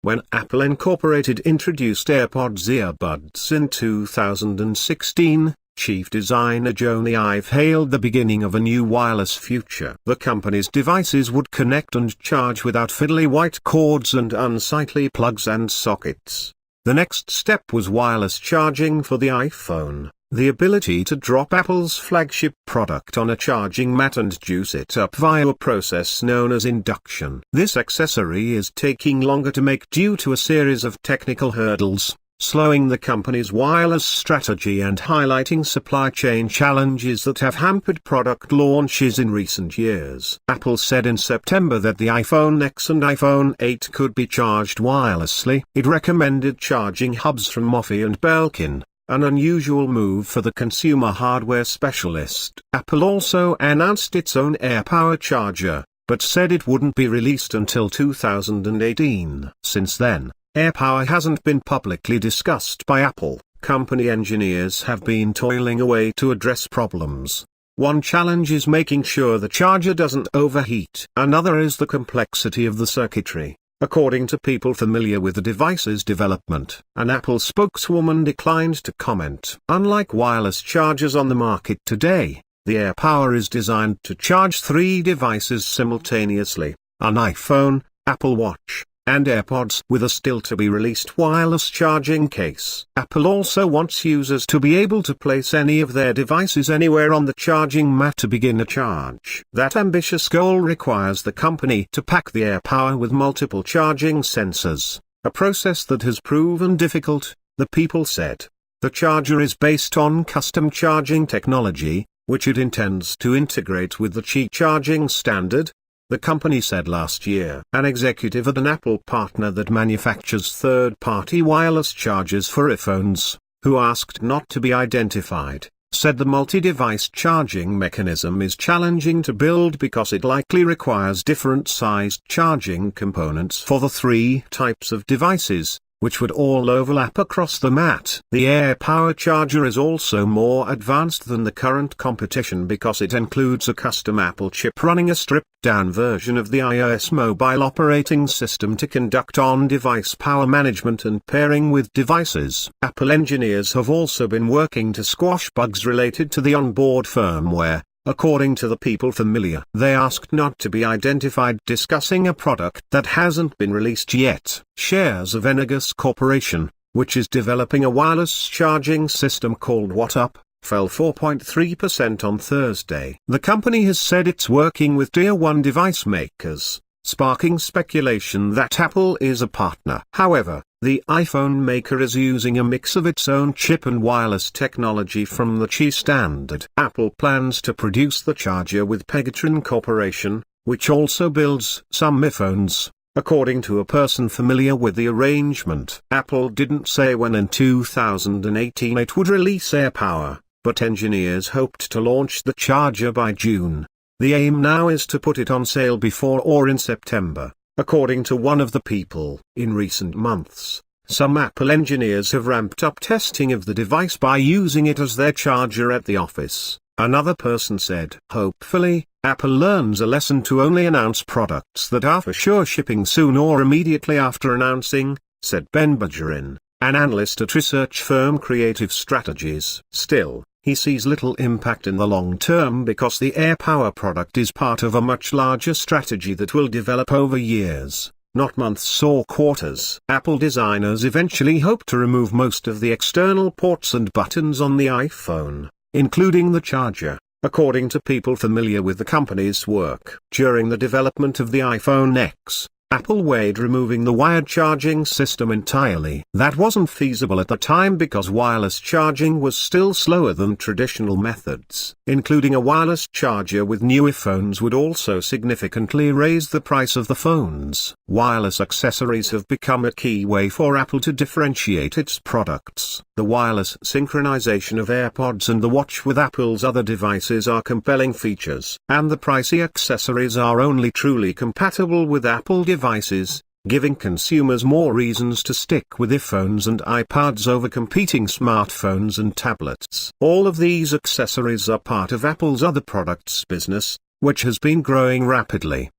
When Apple Incorporated introduced AirPods earbuds in 2016, chief designer Jony Ive hailed the beginning of a new wireless future. The company's devices would connect and charge without fiddly white cords and unsightly plugs and sockets. The next step was wireless charging for the iPhone, the ability to drop Apple's flagship product on a charging mat and juice it up via a process known as induction. This accessory is taking longer to make due to a series of technical hurdles, slowing the company's wireless strategy and highlighting supply chain challenges that have hampered product launches in recent years. Apple said in September that the iPhone X and iPhone 8 could be charged wirelessly. It recommended charging hubs from Mophie and Belkin, an unusual move for the consumer hardware specialist. Apple also announced its own AirPower charger, but said it wouldn't be released until 2018. Since then, AirPower hasn't been publicly discussed by Apple. Company engineers have been toiling away to address problems. One challenge is making sure the charger doesn't overheat. Another is the complexity of the circuitry. According to people familiar with the device's development, an Apple spokeswoman declined to comment. Unlike wireless chargers on the market today, the AirPower is designed to charge 3 devices simultaneously: an iPhone, Apple Watch, and AirPods, with a still-to-be-released wireless charging case. Apple also wants users to be able to place any of their devices anywhere on the charging mat to begin a charge. That ambitious goal requires the company to pack the AirPower with multiple charging sensors, a process that has proven difficult, the people said. The charger is based on custom charging technology, which it intends to integrate with the Qi charging standard, the company said last year. An executive at an Apple partner that manufactures third-party wireless chargers for iPhones, who asked not to be identified, said the multi-device charging mechanism is challenging to build because it likely requires different-sized charging components for the 3 types of devices, which would all overlap across the mat. The AirPower charger is also more advanced than the current competition because it includes a custom Apple chip running a stripped-down version of the iOS mobile operating system to conduct on-device power management and pairing with devices. Apple engineers have also been working to squash bugs related to the onboard firmware. According to the people familiar, they asked not to be identified discussing a product that hasn't been released yet. Shares of Energus Corporation, which is developing a wireless charging system called WhatsUp, fell 4.3% on Thursday. The company has said it's working with Tier 1 device makers, sparking speculation that Apple is a partner. However, the iPhone maker is using a mix of its own chip and wireless technology from the Qi standard. Apple plans to produce the charger with Pegatron Corporation, which also builds some iPhones, according to a person familiar with the arrangement. Apple didn't say when in 2018 it would release AirPower, but engineers hoped to launch the charger by June. The aim now is to put it on sale before or in September, according to one of the people. In recent months, some Apple engineers have ramped up testing of the device by using it as their charger at the office. Another person said, "Hopefully, Apple learns a lesson to only announce products that are for sure shipping soon or immediately after announcing," said Ben Bajarin, an analyst at research firm Creative Strategies. Still, he sees little impact in the long term because the AirPower product is part of a much larger strategy that will develop over years, not months or quarters. Apple designers eventually hope to remove most of the external ports and buttons on the iPhone, including the charger, according to people familiar with the company's work. During the development of the iPhone X, Apple weighed removing the wired charging system entirely. That wasn't feasible at the time because wireless charging was still slower than traditional methods. Including a wireless charger with newer phones would also significantly raise the price of the phones. Wireless accessories have become a key way for Apple to differentiate its products. The wireless synchronization of AirPods and the Watch with Apple's other devices are compelling features, and the pricey accessories are only truly compatible with Apple devices, giving consumers more reasons to stick with iPhones and iPads over competing smartphones and tablets. All of these accessories are part of Apple's other products business, which has been growing rapidly.